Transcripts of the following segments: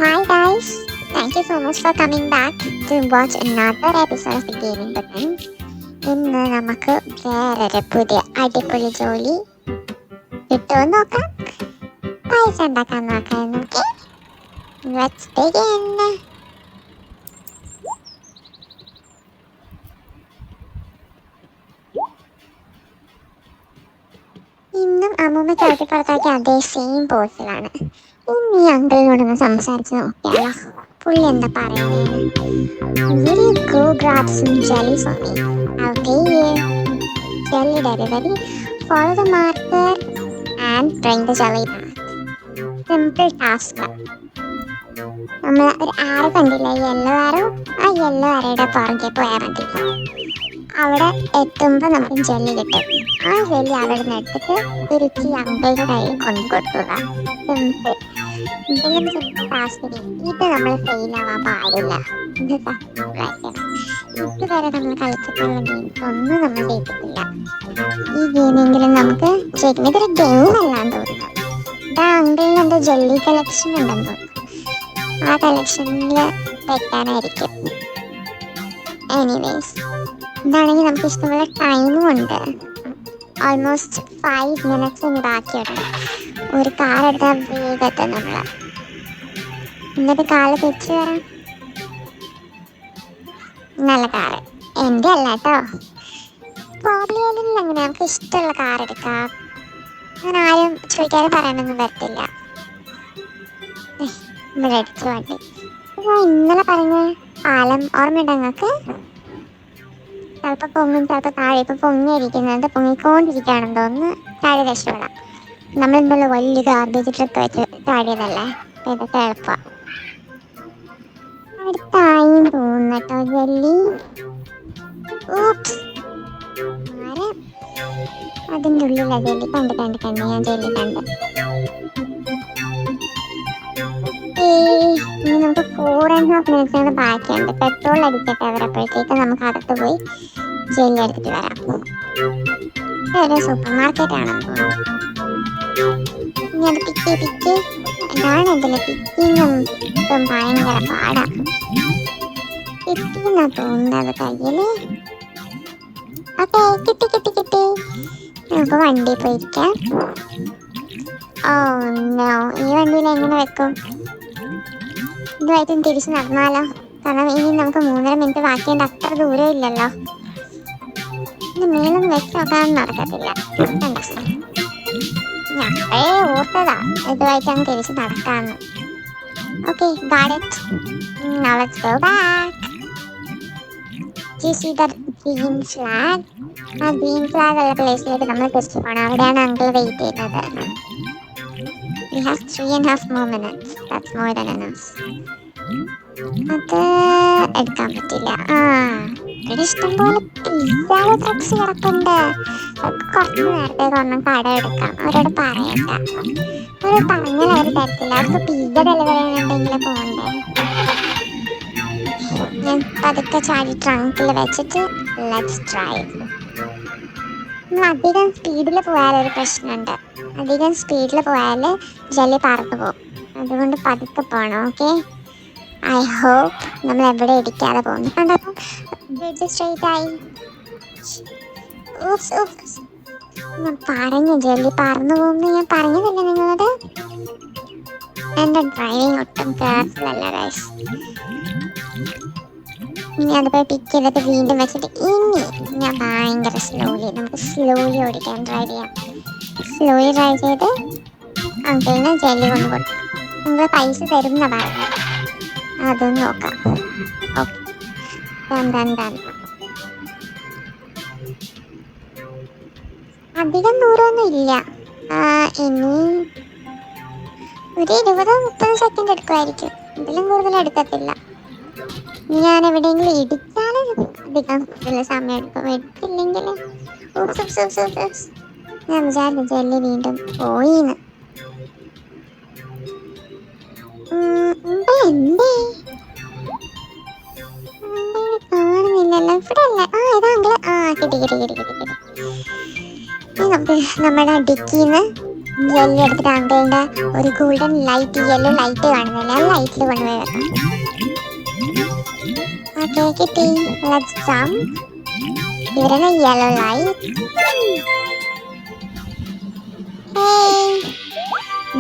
Hi guys, thank you so much for coming back to watch another episode of the Gaming Button. ഇന്ന് നമുക്ക് വേറൊരു പുതിയ അടിപൊളി ജോലി കിട്ടുമോ നോക്കാം. പൈസ ഉണ്ടാക്കാൻ നോക്കാം. നമുക്ക് Let's begin. ഇന്നും അമ്മൂമ്മ ചവിട്ടി പുറത്താക്കിയ അതേ സെയിം പോസിലാണ്. ഇന്ന് ഈ അങ്കിളിനോടൊന്ന് സംസാരിച്ച് നോക്കിയാലോ, പുള്ളി എന്താ പറയുന്നത്. Will you go grab some jelly for me? I'll pay you. Jelly delivery. Follow the marker and bring the jelly back. Simple task. നമ്മൾ ഒരു ആറ് കണ്ടില്ല, യെല്ലോ ആരോ. ആ യെല്ലോ ആരയുടെ പുറകെ പോയാൽ മതി. അവിടെ എത്തുമ്പോൾ നമുക്ക് ജെല്ലി കിട്ടും. ആ ജെല്ലി അവിടെ നിന്ന് എടുത്തിട്ട് തിരിച്ച് അങ്കിളുടെ കയ്യിൽ കൊണ്ടു കൊടുക്കുക. സിമ്പിൾ. ഇതിലും സിമ്പിൾ ടാസ്ക്. ഇത് നമ്മൾ ഫെയിൽ ആവാൻ പാടില്ല. ഇത് ഇതുവരെ നമ്മൾ കളിച്ചിട്ടുള്ള ഗെയിംസ് ഒന്നും നമ്മൾ ചെയ്തിട്ടില്ല. ഈ ഗെയിമെങ്കിലും നമുക്ക് ചെയ്യണം. ഇതൊരു ഗെയിം അല്ലാന്ന് തോന്നുന്നു. ഇതാ അങ്കിളിന് എന്താ ജെല്ലി കളക്ഷൻ ഉണ്ടെന്ന് തോന്നുന്നു. ആ കളക്ഷനിൽ വെക്കാനായിരിക്കും. എനിവേസ്, ഇതാണെങ്കിൽ നമുക്ക് ഇഷ്ടമുള്ള ടൈമും ഉണ്ട്. ഓൾമോസ്റ്റ് 5 minutes ഇനി ബാക്കിയുണ്ട്. ഒരു കാർ എടുത്താൽ വേഗത്തെ നമ്മൾ എന്നിട്ട് കാല് തെച്ച് വരാം. നല്ല കാറ് എൻ്റെ അല്ല കേട്ടോ. പ്രോബ്ലം അങ്ങനെ നമുക്ക് ഇഷ്ടമുള്ള കാർ എടുക്കാം. അങ്ങനെ ആരും ചോദിക്കാതെ പറയാനൊന്നും പറ്റില്ല. ഇവിടെ അടിച്ചു വണ്ടി. ഇന്നലെ പറഞ്ഞ പാലം ഓർമ്മയുണ്ടോ നിങ്ങൾക്ക്? ചിലപ്പോൾ പൊങ്ങും, ചിലപ്പോൾ താഴെ. ഇപ്പം പൊങ്ങിയിരിക്കുന്നത് പൊങ്ങിക്കൊണ്ടിരിക്കുകയാണെന്ന് തോന്നുന്നു. താഴെ രക്ഷപ്പെടാം. നമ്മൾ ഇന്നലെ വലിയ ഗാർബേജ് ട്രക്ക് വെച്ച് താഴെയതല്ലേ. ഇതൊക്കെ എളുപ്പമാണ്. അടുത്തായും തോന്നുന്നു കേട്ടോ ജെല്ലി. അതിൻ്റെ ഉള്ളിലാ ജെല്ലി. കണ്ട് ഞാൻ ജെല്ലി കണ്ട്. ഇനി നമുക്ക് 4.5 minutes ബാക്കിയുണ്ട്. പെട്രോൾ അടിക്കട്ടെ അവരപ്പോഴത്തേക്ക് നമുക്ക് അകത്ത് പോയി ജെല്ലി എടുത്തിട്ട് വരാം. ഒരു സൂപ്പർ മാർക്കറ്റ് ആണെന്ന് തോന്നുന്നു. ഇനി അത് പിക്ക് എന്താണ് ഇതിൽ പിക്കിങ്ങും ഇതും ഭയങ്കര പാടാ. കിട്ടിന്നാ തോന്നുന്നത് കയ്യില്. ഓക്കെ, കിട്ടി. നമുക്ക് വണ്ടി പോയിരിക്കാം. ഓ നോ, ഈ വണ്ടിയിൽ എങ്ങനെ വെക്കും? ഇതുമായിട്ടും തിരിച്ച് നടന്നാലോ? കാരണം ഇനി നമുക്ക് 3.5 minutes ബാക്കിയുണ്ട്. അത്ര ദൂരം ഇല്ലല്ലോ. ഇനി മേലൊന്നും വെച്ച് നോക്കാൻ നടക്കത്തില്ല. ഞാൻ ഓർത്തതാ ഇതുമായിട്ടാണ് തിരിച്ച് നടക്കാന്ന്. Okay, got it. Now let's go back. Do you see that green flag? ആ ഗ്രീൻ ഫ്ലാഗ് ഉള്ള പ്ലേസിലേക്ക് നമ്മൾ തിരിച്ചു പോകണം. അവിടെയാണ് അങ്കിൾ വെയിറ്റ് ചെയ്യുന്നത്. We have 3.5 more minutes. That's more than enough. അത് എടുക്കാൻ പറ്റില്ല. ഇവിടെ ഇഷ്ടംപോലെ പിസ്സയുടെ ട്രക്സ് കിടപ്പുണ്ട്. കുറച്ച് നേരത്തേക്ക് ഒന്നും കട എടുക്കാം. അവരോട് പറയണ്ട. അവർ പറഞ്ഞാൽ അവർ തരത്തില്ല. അവർക്ക് പിസ്സ ഡെലിവറി ചെയ്യുന്നുണ്ടെങ്കിൽ പോകണ്ടേ. ഞാൻ പതുക്കെ ചാടി ട്രങ്കിൽ വെച്ചിട്ട് ലെറ്റ്സ് ഡ്രൈവ്. നമ്മൾ അധികം സ്പീഡിൽ പോയാലൊരു പ്രശ്നമുണ്ട്. അധികം സ്പീഡിൽ പോയാൽ ജെല്ലി പറന്നു പോകും. അതുകൊണ്ട് പതുക്കെ പോകണം. ഓക്കെ, ഐ ഹോപ്പ് നമ്മൾ എവിടെ ഇടിക്കാതെ പോകുന്നു. കണ്ടപ്പോൾ ബ്രിഡ്ജ് സ്ട്രെയിറ്റ് ആയി. ഞാൻ പറഞ്ഞു ജെല്ലി പറന്നു പോകുന്നു. ഞാൻ പറഞ്ഞതല്ലേ നിങ്ങളോട്. എൻ്റെ ഡ്രൈവിങ് ഒട്ടും കെയർഫുൾ അല്ല ഗൈസ്. ഇനി അത് പോയി പിക്ക് ചെയ്തിട്ട് വീണ്ടും വെച്ചിട്ട് ഇനി ഞാൻ ഭയങ്കര നമുക്ക് സ്ലോലി ഓടിക്കാൻ ഡ്രൈവ് ചെയ്യാം. സ്ലോലി ഡ്രൈവ് ചെയ്ത് അങ്കിളിന് ജെല്ലി കൊണ്ട് കൊടുക്കാം. നിങ്ങൾ പൈസ തരും എന്നാ പറയുന്നത്. അതൊന്ന് നോക്കാം. ഓക്കെ, അധികം ദൂരമൊന്നും ഇല്ല. ഇനി ഒരു 20-30 സെക്കൻഡ് എടുക്കുമായിരിക്കും. ഇതിലും കൂടുതൽ എടുക്കത്തില്ല. ഞാൻ എവിടെയെങ്കിലും ഇടിച്ചാൽ അധികം കൂടുതൽ സമയം എടുക്കും. എടുത്തില്ലെങ്കിൽ ഞാൻ വിചാരിച്ചു ജെല്ലി വീണ്ടും പോയിന്ന്. കാണുന്നില്ലല്ലോ. ഇവിടെ അല്ലേ? ഇതാങ്കിള്. കിട്ടി. നമുക്ക് നമ്മുടെ ഡിക്കിന്ന് ജെല്ലി എടുത്തിട്ട് അങ്കിളിന്റെ ഒരു ഗോൾഡൻ ലൈറ്റ്, യെല്ലോ ലൈറ്റ് കാണുന്നില്ല, ആ ലൈറ്റിൽ കൊണ്ടുപോയി വെക്കാം. ഓക്കെ കിട്ടി. Let's jump. ഇവരുടെ യെല്ലോ ലൈറ്റ്.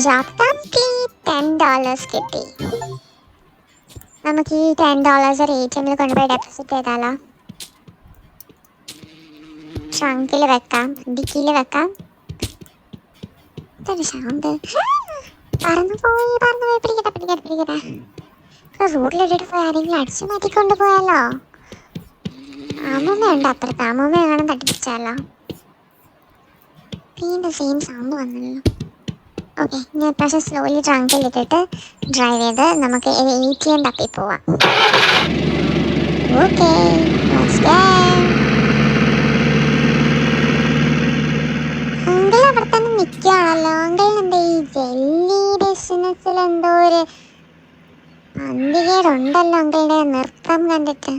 Job complete. $10 കിട്ടി. നമുക്ക് ഈ $10 ഒരു ATM-ൽ കൊണ്ടുപോയി ഡെപ്പോസിറ്റ് ചെയ്താലോ? ട്രങ്കിൽ വെക്കാം, ഡിക്കിയിൽ വെക്കാം. ഇതൊരു സൗണ്ട്. പറന്നു പോയി. പിടിക്കട്ടെ. റോഡിലിട്ടിട്ട് പോയി ആരെങ്കിലും അടിച്ചു മാറ്റിക്കൊണ്ട് പോയാലോ? അമ്മൂമ്മയുണ്ട് അപ്പുറത്ത്. അമ്മൂമ്മ കാണാൻ തട്ടിപ്പിച്ചാലോ? വീണ്ടും സെയിം സൗണ്ട് വന്നല്ലോ. ഓക്കെ, ഞാൻ പക്ഷേ സ്ലോലി ട്രങ്കിലിട്ടിട്ട് ഡ്രൈവ് ചെയ്ത് നമുക്ക് ATM തപ്പി പോവാം. ഓക്കെ, അങ്കിൾ അവിടെ തന്നെ നിൽക്കുകയാണല്ലോ. അങ്കിളിന് എന്താ ഈ ജെല്ലി ബിസിനസ്സിൽ എന്തോ ഒരു അന്തികേടുണ്ടല്ലോ അങ്കിളുടെ നൃത്തം കണ്ടിട്ട്.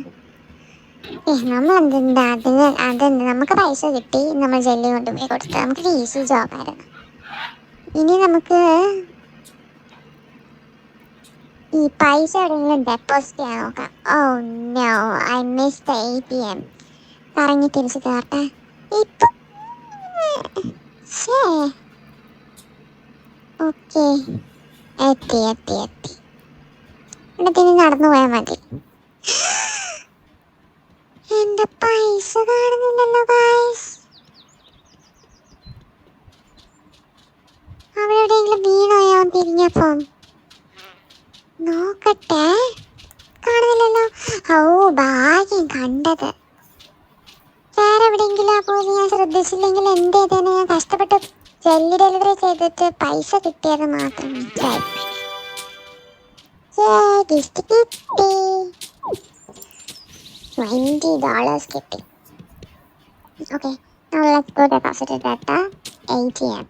നമ്മളെന്താ അതെന്ത് നമുക്ക് പൈസ കിട്ടി, നമ്മൾ ജെല്ലി കൊണ്ടുപോയി കൊടുത്തു. നമുക്കൊരു ഈസി ജോബായിരുന്നു. ഇനി നമുക്ക് ഈ പൈസ എവിടെയെങ്കിലും ഡെപ്പോസിറ്റ് ചെയ്യാൻ നോക്കാം. Oh no, I miss the ATM. കറങ്ങി തിരിച്ച് കയറട്ടെ. ഇപ്പം ഓക്കെ, എത്തി. എന്നിട്ട് നടന്നു പോയാൽ മതി. എന്റെ പൈസ കാണുന്നില്ലല്ലോ ഗായ്സ്. അവിടെ എവിടെയെങ്കിലും വീണോ ഞാൻ തിരിഞ്ഞപ്പം? നോക്കട്ടെ, കാണുന്നില്ലല്ലോ. ഓ ഭാഗ്യം കണ്ടത്. വേറെ എവിടെയെങ്കിലും അപ്പോൾ ഞാൻ ശ്രദ്ധിച്ചില്ലെങ്കിൽ എന്ത് ചെയ്തേനെ? ഞാൻ കഷ്ടപ്പെട്ട് ജെല്ലി ഡെലിവറി ചെയ്തിട്ട് പൈസ കിട്ടിയത് മാത്രം മിസ്സായി. ഗിഫ്റ്റ് കിട്ടി. $20 കിട്ടി. Okay, now let's go deposit it at the ATM.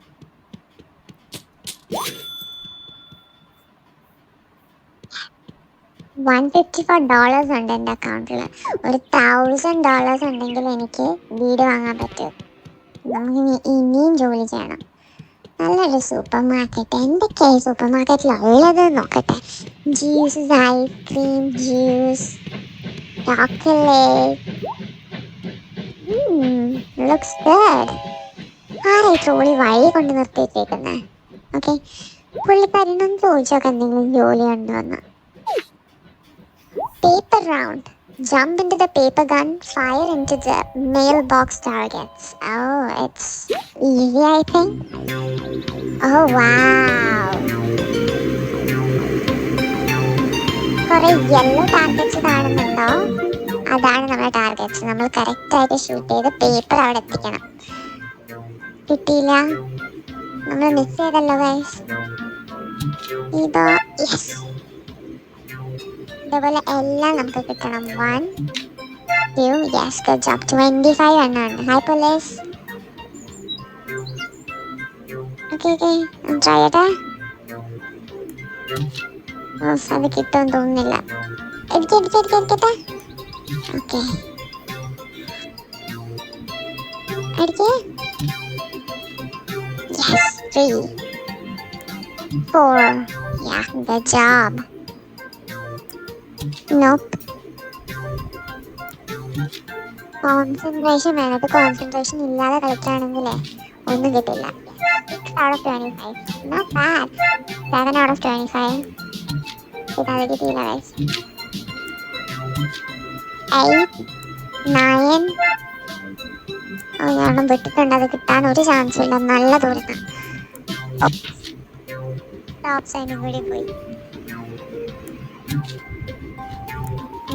$154 ഉണ്ട് എൻ്റെ അക്കൗണ്ടിൽ. ഒരു $1000 ഉണ്ടെങ്കിൽ എനിക്ക് വീട് വാങ്ങാൻ പറ്റും. നമുക്ക് ഇനിയും ജോലി ചെയ്യണം. നല്ലൊരു സൂപ്പർ മാർക്കറ്റ്. എന്തൊക്കെയായി സൂപ്പർ മാർക്കറ്റിലുള്ളത് നോക്കട്ടെ. Juice, ice cream, juice, chocolate. Looks good. ആരായി ട്രോളി വഴി കൊണ്ട് നിർത്തിയിട്ടേക്കുന്നത്? ഓക്കെ, പുള്ളിക്കാരനൊന്ന് ചോദിച്ചോക്കെ എന്തെങ്കിലും ജോലി ഉണ്ടോ എന്ന്. Paper round. Jump into the paper gun, fire into the mailbox targets. Oh, it's easy, I think. Oh, wow. കുറേ യെല്ലോ ടാർഗറ്റ്സ് കാണുന്നുണ്ടോ? അതാണ് നമ്മുടെ ടാർഗറ്റ്സ്. നമ്മൾ കറക്റ്റായിട്ട് ഷൂട്ട് ചെയ്ത് പേപ്പർ അവിടെ എത്തിക്കണം. കിട്ടിയില്ല, നമ്മൾ മിസ് ചെയ്തല്ലോ ഗൈസ്. ഇതോ യെസ്, ഇതേപോലെ എല്ലാം നമുക്ക് കിട്ടണം. 1 2 യെസ്, ഗുഡ് ജോബ്. 25 എണ്ണമുണ്ട്. Hi police. ഓക്കെ, ട്രൈ ചെയ്യട്ടെ. അത് കിട്ടുമെന്ന് തോന്നുന്നില്ല. എടുക്കട്ടെ. ഓക്കെ, അടിക്കേ. Yes, 3 4. Yeah, good job. Nope. Concentration വേണം. കോൺസെൻട്രേഷൻ ഇല്ലാതെ കളിക്കുകയാണെങ്കിലേ ഒന്നും കിട്ടില്ല. 6 out of 25. Not bad. 7 out of 25. ഇതാത് കിട്ടിയില്ല ഗൈസ്. 8 9. ഒരെണ്ണം വിട്ടിട്ടുണ്ട്. അത് കിട്ടാൻ ഒരു ചാൻസും ഇല്ല. നല്ല ദൂരത്ത് ടോപ്പ് സൈനും കൂടി പോയി.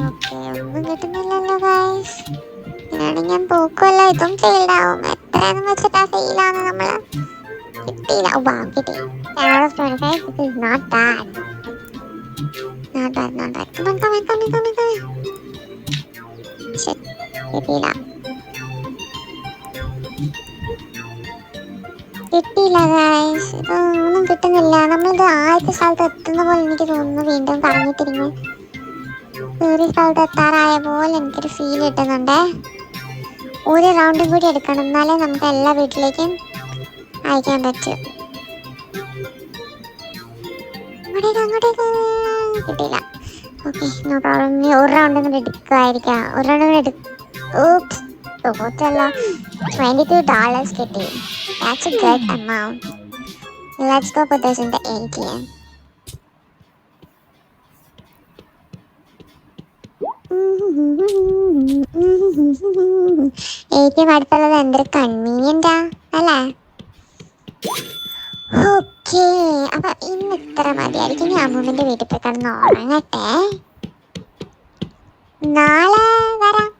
ഓക്കെ, ഒന്നും കിട്ടുന്നില്ലല്ലോ ഗൈസ്. ഇങ്ങനെയാണെങ്കിൽ ഞാൻ പോക്കുമല്ലോ. ഇതും ഫെയിൽഡ് ആവും. എത്രയെന്ന് വെച്ചിട്ടാ ഫെയിലാണ് നമ്മള്. കിട്ടിയില്ല. ഓ കിട്ടി. 10 out of 25. This is not bad. Not bad. Come on. Shit, കിട്ടിയില്ല ഗൈസ്. ഇതൊന്നും കിട്ടുന്നില്ല. നമ്മളിത് ആദ്യത്തെ സ്ഥലത്ത് എത്തുന്ന പോലെ എനിക്ക് തോന്നുന്നു. വീണ്ടും കറങ്ങി തിരിഞ്ഞ് ഒരു സ്ഥലത്ത് എത്താറായ പോലെ എനിക്കൊരു ഫീൽ കിട്ടുന്നുണ്ട്. ഒരു റൗണ്ടും കൂടി എടുക്കണം, എന്നാലേ നമുക്ക് എല്ലാ വീട്ടിലേക്കും അയക്കാൻ പറ്റും. അങ്ങോട്ടേക്ക് കിട്ടിയില്ല. Okay, no problem. ഇനി ഒരു റൗണ്ട് കൂടെ എടുക്കുമായിരിക്കാം. ഒരു റൗണ്ട് കൂടെ ഓപ്സ്, തോറ്റല്ല. $22 കിട്ടി. That's a good amount. Let's go put this in the ATM. ATM അടുത്തുള്ളത് എന്തൊരു കൺവീനിയന്റാ അല്ലേ? ഓക്കേ, അപ്പൊ ഇന്ന് ഇത്ര മതിയായിരിക്കും. ഇനി അമ്മൂമ്മന്റെ വീട്ടിൽ പോയി കിടന്ന് ഉറങ്ങട്ടെ. നാളെ വരാം.